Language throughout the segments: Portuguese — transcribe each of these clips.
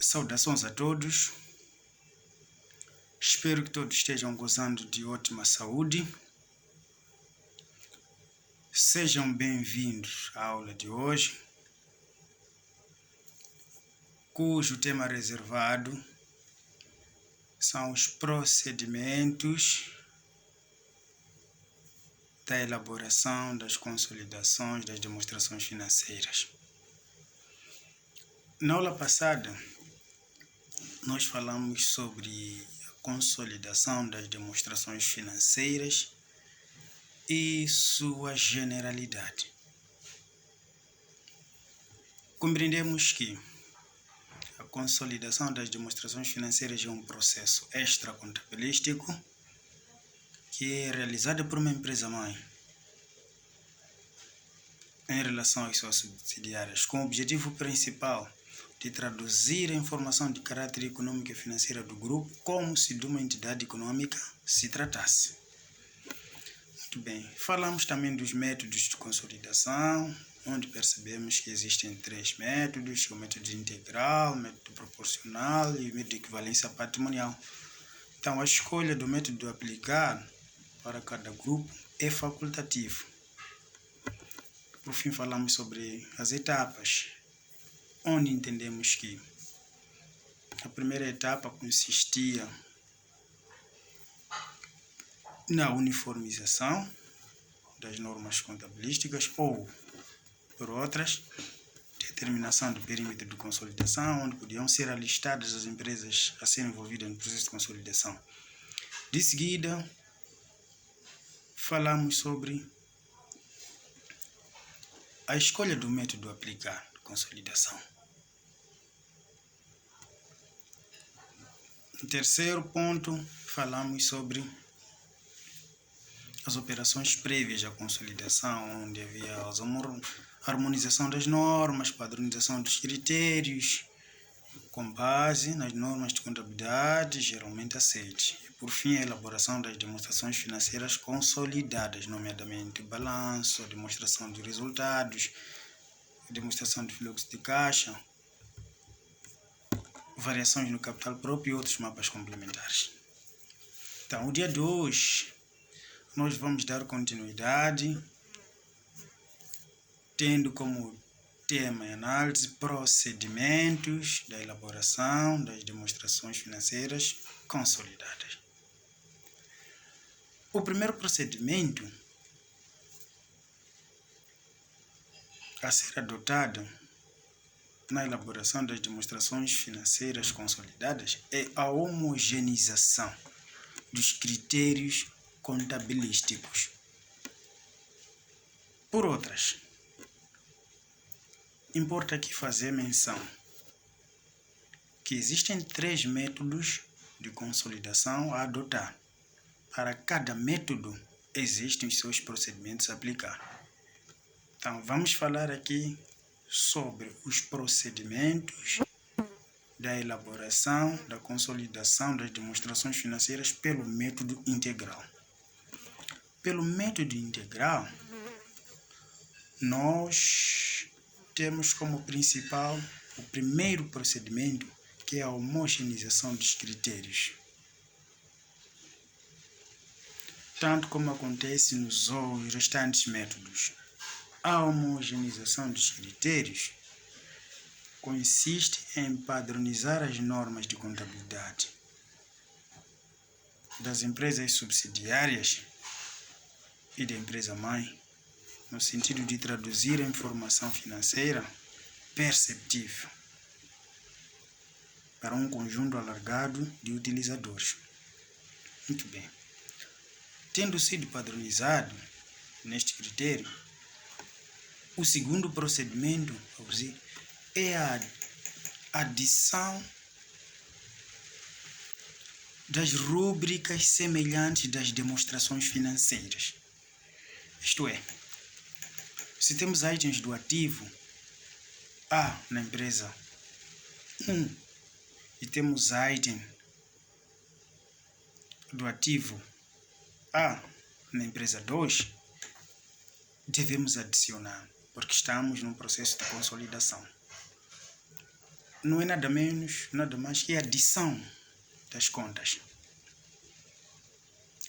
Saudações a todos, espero que todos estejam gozando de ótima saúde. Sejam bem-vindos à aula de hoje, cujo tema reservado são os procedimentos da elaboração das consolidações das demonstrações financeiras. Na aula passada, nós falamos sobre a consolidação das demonstrações financeiras e sua generalidade. Compreendemos que a consolidação das demonstrações financeiras é um processo extracontabilístico que é realizado por uma empresa-mãe em relação às suas subsidiárias, com o objetivo principal de traduzir a informação de caráter econômico e financeira do grupo como se de uma entidade econômica se tratasse. Muito bem, falamos também dos métodos de consolidação, onde percebemos que existem três métodos: o método integral, o método proporcional e o método de equivalência patrimonial. Então, a escolha do método aplicado para cada grupo é facultativo. Por fim, falamos sobre as etapas, onde entendemos que a primeira etapa consistia na uniformização das normas contabilísticas ou, por outras, determinação do perímetro de consolidação, onde podiam ser alistadas as empresas a serem envolvidas no processo de consolidação. De seguida, falamos sobre a escolha do método aplicado de consolidação. Em terceiro ponto, falamos sobre as operações prévias à consolidação, onde havia a harmonização das normas, padronização dos critérios, com base nas normas de contabilidade geralmente aceites. E, por fim, a elaboração das demonstrações financeiras consolidadas, nomeadamente balanço, demonstração de resultados, demonstração de fluxo de caixa, variações no capital próprio e outros mapas complementares. Então, o dia de hoje, nós vamos dar continuidade, tendo como tema e análise procedimentos da elaboração das demonstrações financeiras consolidadas. O primeiro procedimento a ser adotado na elaboração das demonstrações financeiras consolidadas é a homogeneização dos critérios contabilísticos. Por outras, importa aqui fazer menção que existem três métodos de consolidação a adotar. Para cada método, existem os seus procedimentos a aplicar. Então, vamos falar aqui sobre os procedimentos da elaboração, da consolidação das demonstrações financeiras pelo método integral. Pelo método integral, nós temos como principal o primeiro procedimento, que é a homogeneização dos critérios. Tanto como acontece nos restantes métodos, a homogeneização dos critérios consiste em padronizar as normas de contabilidade das empresas subsidiárias e da empresa-mãe, no sentido de traduzir a informação financeira perceptível para um conjunto alargado de utilizadores. Muito bem. Tendo sido padronizado neste critério, o segundo procedimento é a adição das rúbricas semelhantes das demonstrações financeiras. Isto é, se temos itens do ativo A na empresa 1 e temos item do ativo A na empresa 2, devemos adicionar, porque estamos num processo de consolidação. não é nada menos, nada mais que a adição das contas.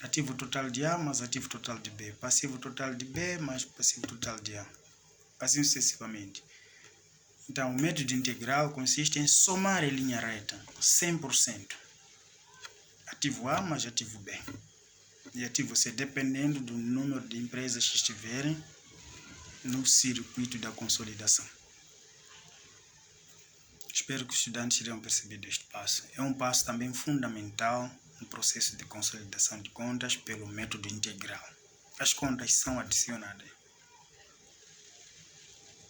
Ativo total de A mais ativo total de B. Passivo total de B mais passivo total de A. Assim sucessivamente. Então, o método integral consiste em somar em linha reta 100%. Ativo A mais ativo B. E ativo C, dependendo do número de empresas que estiverem no circuito da consolidação. Espero que os estudantes tenham percebido este passo. É um passo também fundamental no processo de consolidação de contas pelo método integral. As contas são adicionadas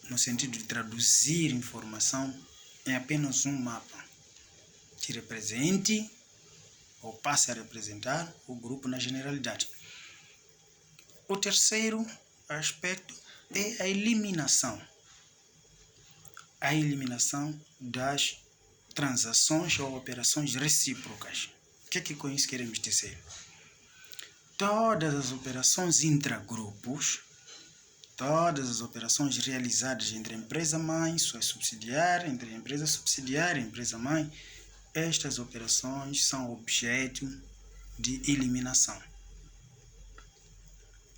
no sentido de traduzir informação em apenas um mapa que represente ou passe a representar o grupo na generalidade. O terceiro aspecto é a eliminação. A eliminação das transações ou operações recíprocas. O que é que com isso queremos dizer? Todas as operações intragrupos, todas as operações realizadas entre a empresa-mãe e sua subsidiária, entre a empresa subsidiária e a empresa-mãe, estas operações são objeto de eliminação.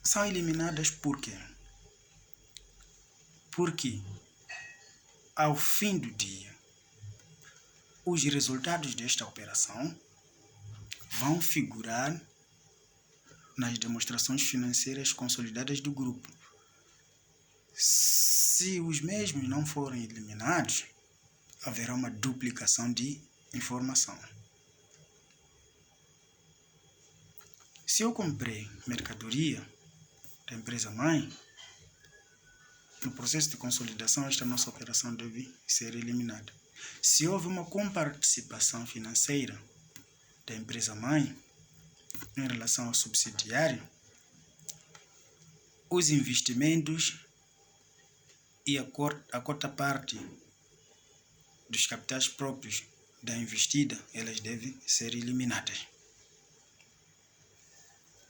São eliminadas por quê? Porque, ao fim do dia, os resultados desta operação vão figurar nas demonstrações financeiras consolidadas do grupo. Se os mesmos não forem eliminados, haverá uma duplicação de informação. Se eu comprei mercadoria da empresa-mãe, no processo de consolidação, esta nossa operação deve ser eliminada. Se houve uma comparticipação financeira da empresa-mãe em relação ao subsidiário, os investimentos e a quarta parte dos capitais próprios da investida, elas devem ser eliminadas.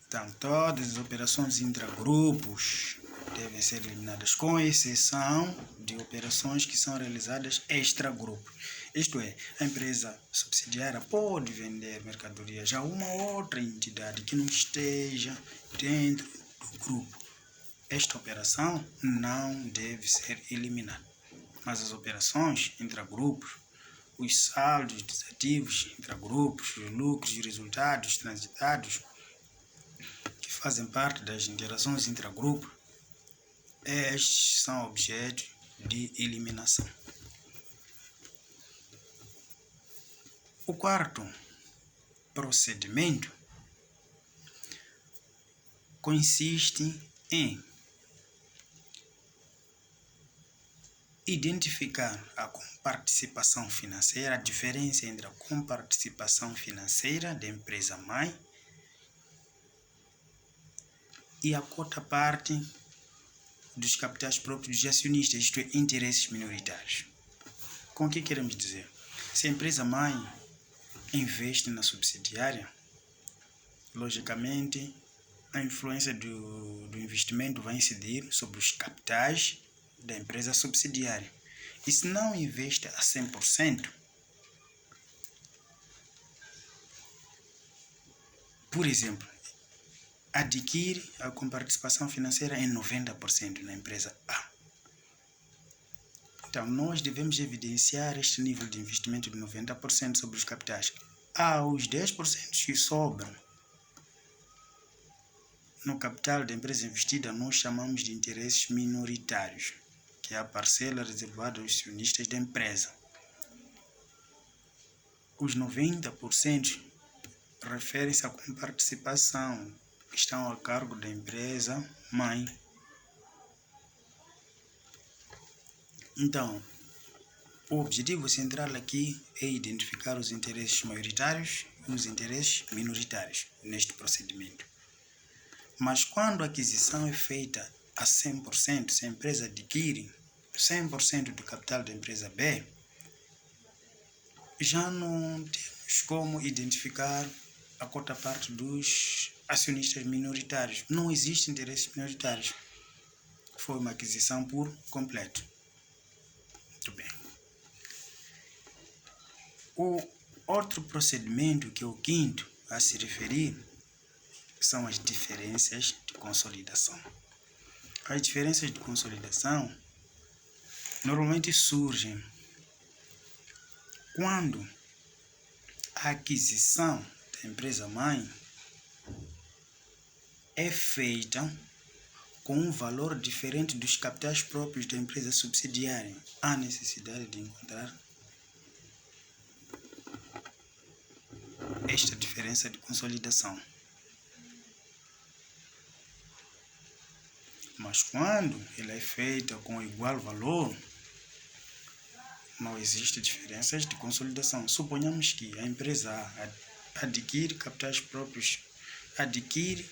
Então, todas as operações intragrupos devem ser eliminadas, com exceção de operações que são realizadas extragrupo. Isto é, a empresa subsidiária pode vender mercadorias a uma outra entidade que não esteja dentro do grupo. Esta operação não deve ser eliminada. Mas as operações intragrupos, os saldos dos ativos intragrupos, os lucros e resultados transitados, que fazem parte das interações intragrupo, estes são objetos de eliminação. O quarto procedimento consiste em identificar a comparticipação financeira, a diferença entre a comparticipação financeira da empresa-mãe e a cota parte dos capitais próprios dos acionistas, isto é, interesses minoritários. Com o que queremos dizer? Se a empresa-mãe investe na subsidiária, logicamente a influência do investimento vai incidir sobre os capitais da empresa subsidiária. E se não investe a 100%, por exemplo, adquire a comparticipação financeira em 90% na empresa A. Então, nós devemos evidenciar este nível de investimento de 90% sobre os capitais. Os 10% que sobram no capital da empresa investida, nós chamamos de interesses minoritários, que é a parcela reservada aos acionistas da empresa. Os 90% referem-se à comparticipação que estão a cargo da empresa-mãe. Então, o objetivo central aqui é identificar os interesses maioritários e os interesses minoritários neste procedimento. Mas quando a aquisição é feita a 100%, se a empresa adquire 100% do capital da empresa B, já não temos como identificar a cota parte dos acionistas minoritários. Não existem interesses minoritários. Foi uma aquisição por completo. Muito bem. O outro procedimento, que é o quinto a se referir, são as diferenças de consolidação. As diferenças de consolidação normalmente surgem quando a aquisição da empresa-mãe é feita com um valor diferente dos capitais próprios da empresa subsidiária. Há necessidade de encontrar esta diferença de consolidação. Mas quando ela é feita com igual valor, não existe diferenças de consolidação. Suponhamos que a empresa A adquire capitais próprios, adquire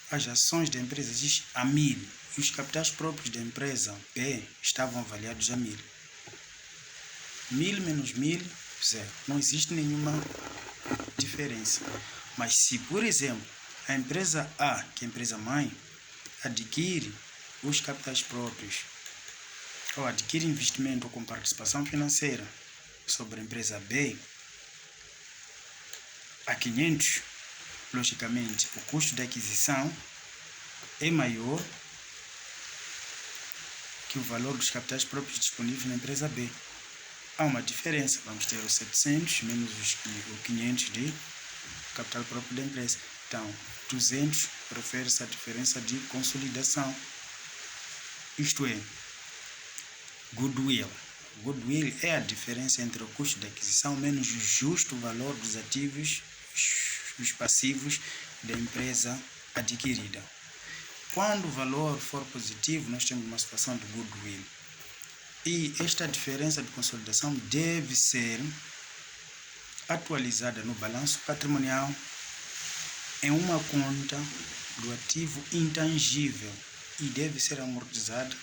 as ações da empresa X a 1.000 e os capitais próprios da empresa B estavam avaliados a 1.000. 1.000 menos 1.000, zero. Não existe nenhuma diferença. Mas se, por exemplo, a empresa A, que é a empresa mãe, adquire os capitais próprios ou adquire investimento com participação financeira sobre a empresa B a 500, logicamente o custo de aquisição é maior que o valor dos capitais próprios disponíveis na empresa B. Há uma diferença, vamos ter os 700 menos os 500 de capital próprio da empresa. Então, 200 refere-se à diferença de consolidação. Isto é, goodwill. Goodwill é a diferença entre o custo de aquisição menos o justo valor dos ativos, os passivos da empresa adquirida. Quando o valor for positivo, nós temos uma situação de goodwill. E esta diferença de consolidação deve ser atualizada no balanço patrimonial em uma conta do ativo intangível e deve ser amortizada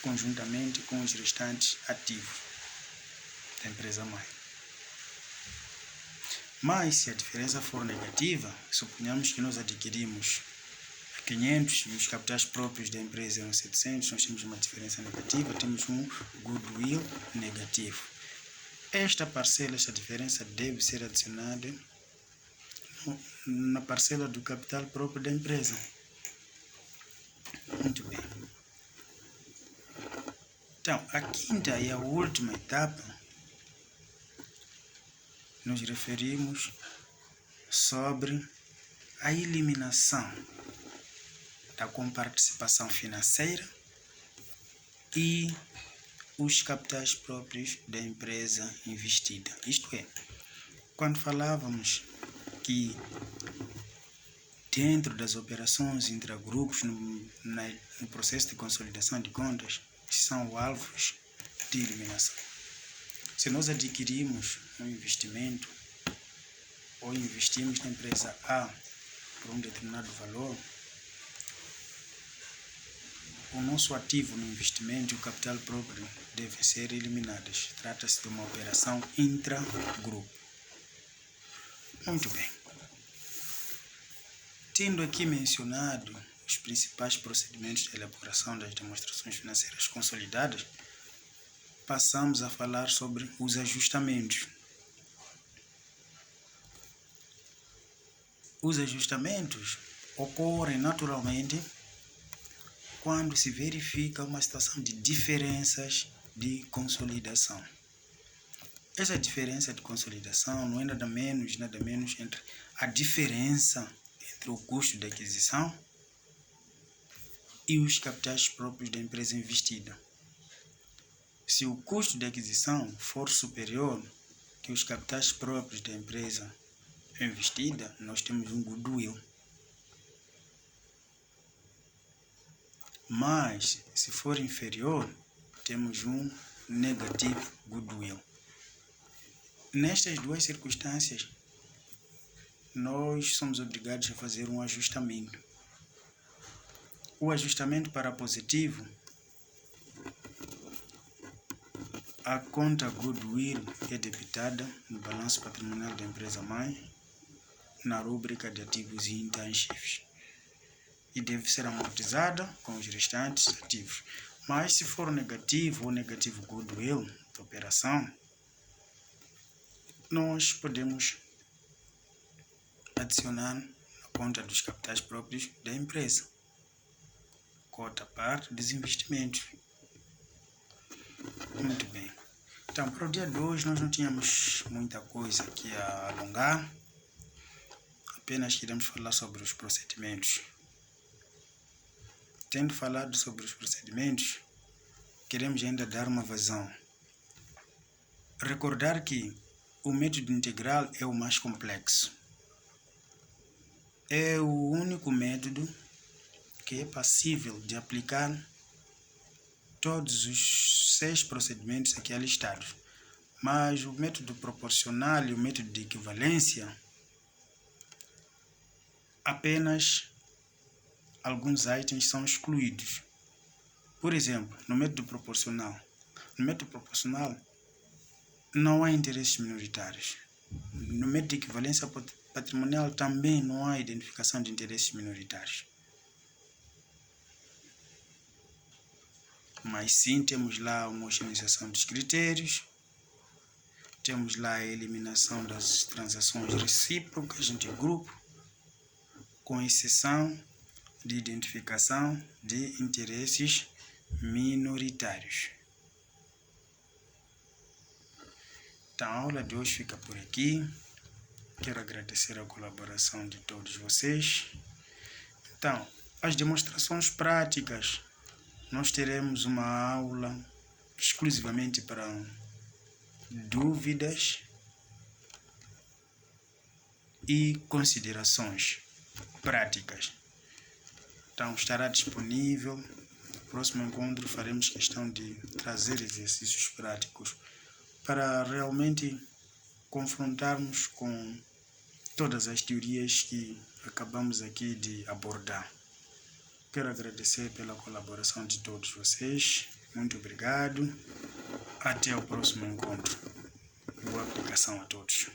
conjuntamente com os restantes ativos da empresa-mãe. Mas se a diferença for negativa, suponhamos que nós adquirimos 500 e os capitais próprios da empresa eram 700, nós temos uma diferença negativa, temos um goodwill negativo. Esta parcela, esta diferença deve ser adicionada na parcela do capital próprio da empresa. Muito bem. Então, a quinta e a última etapa, nos referimos sobre a eliminação da comparticipação financeira e os capitais próprios da empresa investida. Isto é, quando falávamos que dentro das operações intragrupos no processo de consolidação de contas, são alvos de eliminação. Se nós adquirimos um investimento ou investimos na empresa A por um determinado valor, o nosso ativo no investimento e o capital próprio devem ser eliminados. Trata-se de uma operação intragrupo. Muito bem. Tendo aqui mencionado os principais procedimentos de elaboração das demonstrações financeiras consolidadas, passamos a falar sobre os ajustamentos. Os ajustamentos ocorrem naturalmente quando se verifica uma situação de diferenças de consolidação. Essa diferença de consolidação não é nada menos entre a diferença entre o custo de aquisição e os capitais próprios da empresa investida. Se o custo de aquisição for superior que os capitais próprios da empresa investida, nós temos um goodwill. Mas, se for inferior, temos um negativo goodwill. Nestas duas circunstâncias, nós somos obrigados a fazer um ajustamento. O ajustamento para positivo, a conta goodwill é debitada no balanço patrimonial da empresa-mãe, na rúbrica de ativos intangíveis, e deve ser amortizada com os restantes ativos. Mas se for negativo ou negativo goodwill da operação, nós podemos adicionar na conta dos capitais próprios da empresa, cota parte dos investimentos. Muito bem. Então, para o dia de hoje, nós não tínhamos muita coisa aqui a alongar, apenas queremos falar sobre os procedimentos. Tendo falado sobre os procedimentos, queremos ainda dar uma vazão. Recordar que o método integral é o mais complexo. É o único método que é passível de aplicar todos os 6 procedimentos aqui listados. Mas o método proporcional e o método de equivalência, apenas alguns itens são excluídos. Por exemplo, no método proporcional não há interesses minoritários. No método de equivalência patrimonial também não há identificação de interesses minoritários. Mas sim, temos lá a homogeneização dos critérios, temos lá a eliminação das transações recíprocas entre grupo, com exceção de identificação de interesses minoritários. Então, a aula de hoje fica por aqui. Quero agradecer a colaboração de todos vocês. Então, as demonstrações práticas, nós teremos uma aula exclusivamente para dúvidas e considerações práticas. Então, estará disponível. No próximo encontro faremos questão de trazer exercícios práticos para realmente confrontarmos com todas as teorias que acabamos aqui de abordar. Quero agradecer pela colaboração de todos vocês. Muito obrigado. Até o próximo encontro. Boa aplicação a todos.